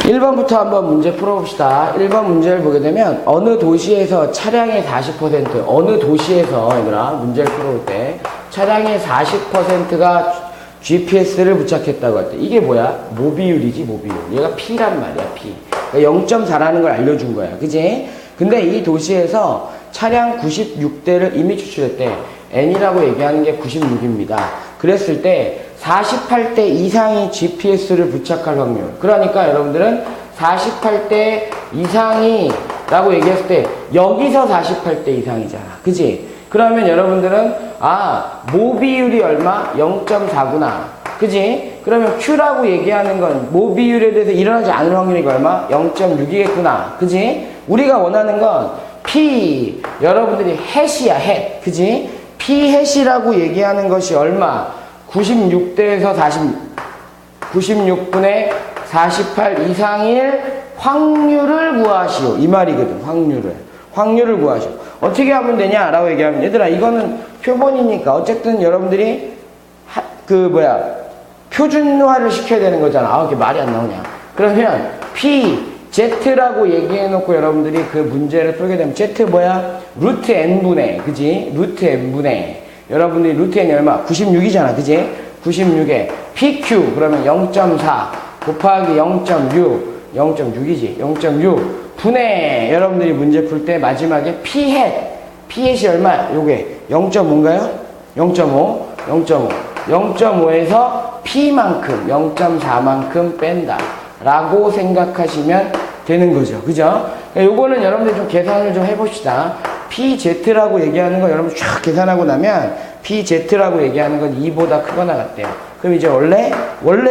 1번부터 한번 문제 풀어봅시다. 1번 문제를 보게 되면 어느 도시에서 차량의 40% 어느 도시에서 얘들아 문제를 풀어볼 때 차량의 40%가 GPS를 부착했다고 할 때 이게 뭐야? 모비율이지 모비율. 얘가 P란 말이야 P. 그러니까 0.4라는 걸 알려준 거야. 그지? 근데 이 도시에서 차량 96대를 이미 추출했대. N이라고 얘기하는 게 96입니다. 그랬을 때 48대 이상이 GPS를 부착할 확률. 그러니까 여러분들은 48대 이상이 라고 얘기했을 때 여기서 48대 이상이잖아. 그지? 그러면 여러분들은 모비율이 얼마? 0.4구나. 그지? 그러면 Q라고 얘기하는 건 모비율에 대해서 일어나지 않을 확률이 얼마? 0.6이겠구나. 그지? 우리가 원하는 건 P, 여러분들이 햇이야, 햇. 그지? P 햇이라고 얘기하는 것이 얼마? 96대에서 96분의 48 이상일 확률을 구하시오. 이 말이거든, 확률을 구하시오. 어떻게 하면 되냐라고 얘기하면, 얘들아, 이거는 표본이니까, 어쨌든 여러분들이, 표준화를 시켜야 되는 거잖아. 이렇게 말이 안 나오냐. 그러면, Z라고 얘기해놓고 여러분들이 그 문제를 풀게 되면, Z 뭐야? 루트 N분의, 그지? 루트 N분의. 여러분들이 루트 N이 얼마? 96이잖아. 그지? 96에 PQ, 그러면 0.4 곱하기 0.6이지. 0.6 분의, 여러분들이 문제 풀 때 마지막에 P햇이 얼마? 요게 0.5인가요? 0.5에서 P만큼, 0.4만큼 뺀다. 라고 생각하시면 되는 거죠. 그죠? 요거는 여러분들 좀 계산을 좀 해봅시다. PZ라고 얘기하는 거 여러분 쫙 계산하고 나면 PZ라고 얘기하는 건 2보다 크거나 같대요. 그럼 이제 원래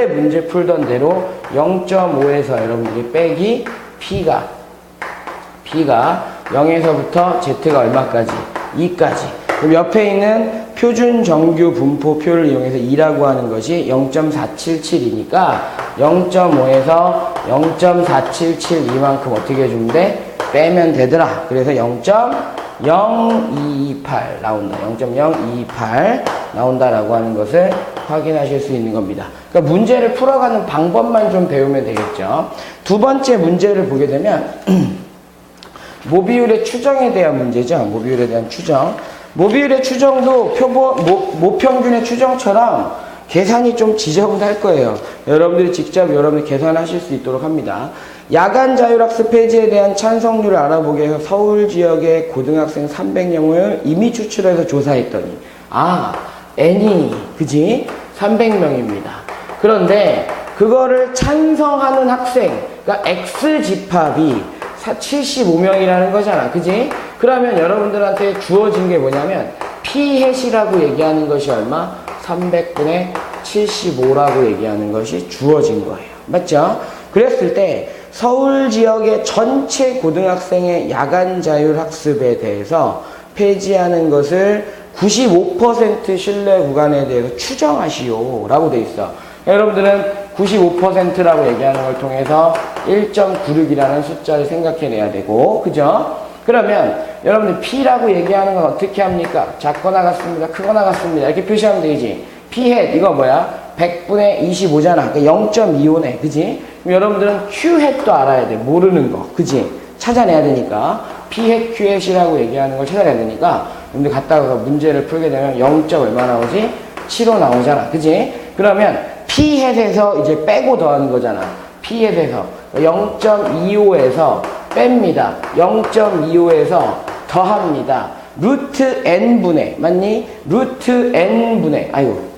문제 풀던 대로 0.5에서 여러분들이 빼기 P가 0에서부터 Z가 얼마까지? 2까지. 그럼 옆에 있는 표준 정규 분포표를 이용해서 2라고 하는 것이 0.477이니까 0.5에서 0.477 이만큼 어떻게 해주면 돼? 빼면 되더라. 그래서 0.028 나온다. 0.028 나온다라고 하는 것을 확인하실 수 있는 겁니다. 그러니까 문제를 풀어가는 방법만 좀 배우면 되겠죠. 두 번째 문제를 보게 되면 모비율의 추정에 대한 문제죠. 모비율에 대한 추정. 모비율의 추정도 모평균의 추정처럼 계산이 좀 지저분할 거예요. 여러분들이 직접 여러분이 계산하실 수 있도록 합니다. 야간 자율학습 폐지에 대한 찬성률을 알아보기 위해서 서울 지역의 고등학생 300명을 이미 추출해서 조사했더니 N이 그지? 300명입니다. 그런데 그거를 찬성하는 학생, 그러니까 X집합이 75명이라는 거잖아. 그지? 그러면 여러분들한테 주어진 게 뭐냐면 P햇이라고 얘기하는 것이 얼마? 300분의 75라고 얘기하는 것이 주어진 거예요. 맞죠? 그랬을 때 서울 지역의 전체 고등학생의 야간 자율학습에 대해서 폐지하는 것을 95% 신뢰 구간에 대해서 추정하시오 라고 돼 있어. 여러분들은 95%라고 얘기하는 걸 통해서 1.96이라는 숫자를 생각해내야 되고, 그죠? 그러면 여러분들 P라고 얘기하는 건 어떻게 합니까? 작거나 같습니다, 크거나 같습니다 이렇게 표시하면 되지. P햇 이거 뭐야? 100분의 25잖아. 그러니까 0.25네. 그지? 그럼 여러분들은 Q햇도 알아야 돼. 모르는 거. 그지? 찾아내야 되니까. P햇, Q햇이라고 얘기하는 걸 찾아내야 되니까 여러분들 갔다가 문제를 풀게 되면 0. 얼마 나오지? 75 나오잖아. 그지? 그러면 P햇에서 이제 빼고 더하는 거잖아. P햇에서 0.25에서 뺍니다. 0.25에서 더합니다. 루트 N분의, 맞니? 루트 N분의,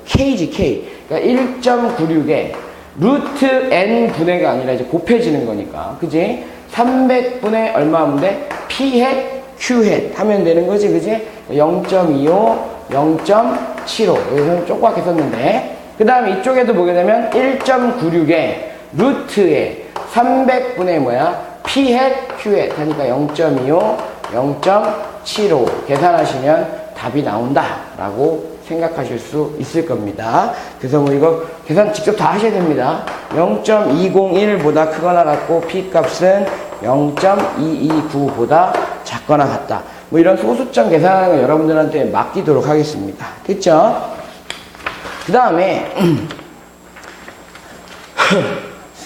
K지, K. 그러니까 1.96에 루트 N분의가 아니라 이제 곱해지는 거니까. 그지? 300분의 얼마 하면 돼? P햇, Q햇 하면 되는 거지, 그지? 0.25, 0.75. 여기서는 조그맣게 썼는데. 그 다음에 이쪽에도 보게 되면 1.96에 루트에 300분의 뭐야? P햇, Q햇 하니까 0.25, 0.75 계산하시면 답이 나온다라고 생각하실 수 있을 겁니다. 그래서 뭐 이거 계산 직접 다 하셔야 됩니다. 0.201보다 크거나 같고 P 값은 0.229보다 작거나 같다. 뭐 이런 소수점 계산하는 거 여러분들한테 맡기도록 하겠습니다. 됐죠? 그 다음에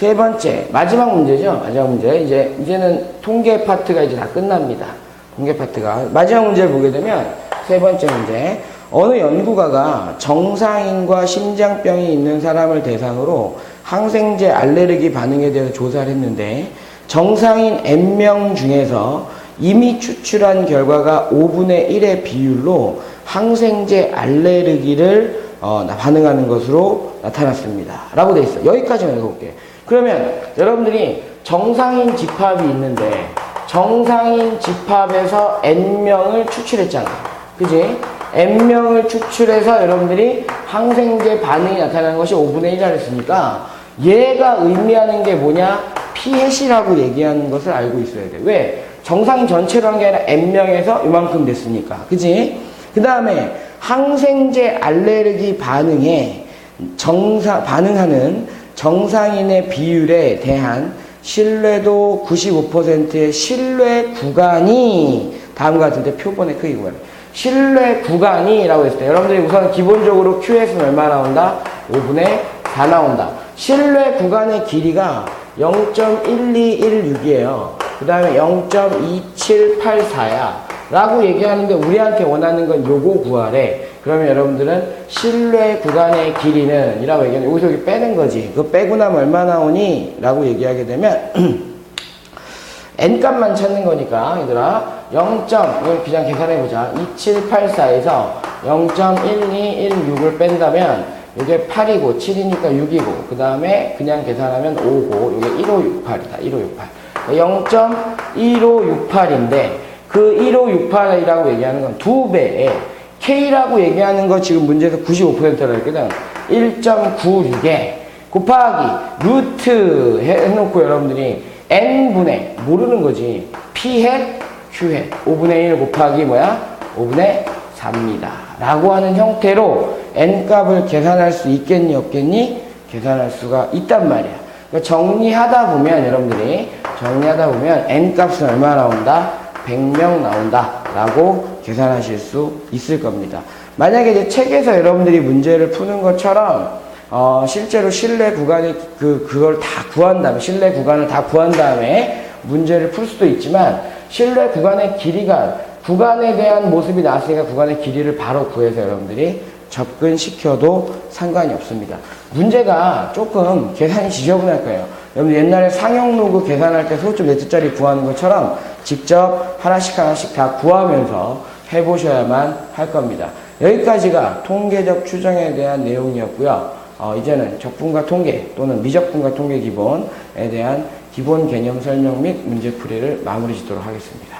세 번째, 마지막 문제죠. 마지막 문제. 이제는 통계 파트가 이제 다 끝납니다. 통계 파트가. 마지막 문제를 보게 되면, 세 번째 문제. 어느 연구가가 정상인과 심장병이 있는 사람을 대상으로 항생제 알레르기 반응에 대해서 조사를 했는데, 정상인 N명 중에서 이미 추출한 결과가 5분의 1의 비율로 항생제 알레르기를 반응하는 것으로 나타났습니다. 라고 돼 있어요. 여기까지만 읽어볼게요. 그러면 여러분들이 정상인 집합이 있는데 정상인 집합에서 N명을 추출했잖아요. 그지? N명을 추출해서 여러분들이 항생제 반응이 나타나는 것이 5분의 1이라 했으니까 얘가 의미하는 게 뭐냐? 피해시라고 얘기하는 것을 알고 있어야 돼. 왜? 정상인 전체로 한 게 아니라 N명에서 이만큼 됐으니까. 그지? 그 다음에 항생제 알레르기 반응에 반응하는 정상인의 비율에 대한 신뢰도 95%의 신뢰 구간이 다음과 같은데 표본의 크기 구간. 신뢰 구간이라고 했을 때 여러분들이 우선 기본적으로 QS는 얼마 나온다? 5분의 4 나온다. 신뢰 구간의 길이가 0.1216이에요. 그 다음에 0.2784야. 라고 얘기하는데 우리한테 원하는 건 요거 구하래. 그러면 여러분들은 신뢰 구간의 길이는 이라고 얘기하는데 여기서 여기 빼는 거지. 그거 빼고 나면 얼마 나오니? 라고 얘기하게 되면 n값만 찾는 거니까 얘들아 0. 이걸 그냥 계산해보자. 2784에서 0.1216을 뺀다면 이게 8이고 7이니까 6이고 그 다음에 그냥 계산하면 5고 이게 1568이다. 1568 0.1568인데 그 1568이라고 얘기하는 건 2배에 K라고 얘기하는 거 지금 문제에서 95%라고 했거든. 1.96에 곱하기 루트 해놓고 여러분들이 N분의 모르는 거지. P햇 Q햇 5분의 1 곱하기 뭐야? 5분의 4입니다. 라고 하는 형태로 N값을 계산할 수 있겠니 없겠니? 계산할 수가 있단 말이야. 그러니까 정리하다 보면 여러분들이 N값은 얼마 나온다? 100명 나온다 라고 계산하실 수 있을 겁니다. 만약에 이제 책에서 여러분들이 문제를 푸는 것처럼 실제로 신뢰 구간이 그걸 다 구한 다음에 신뢰 구간을 다 구한 다음에 문제를 풀 수도 있지만 신뢰 구간의 길이가 구간에 대한 모습이 나왔으니까 구간의 길이를 바로 구해서 여러분들이 접근시켜도 상관이 없습니다. 문제가 조금 계산이 지저분할 거예요. 여러분 옛날에 상용로그 계산할 때 소수점 네트짜리 구하는 것처럼 직접 하나씩 다 구하면서 해보셔야만 할 겁니다. 여기까지가 통계적 추정에 대한 내용이었고요. 이제는 적분과 통계 또는 미적분과 통계 기본에 대한 기본 개념 설명 및 문제풀이를 마무리 짓도록 하겠습니다.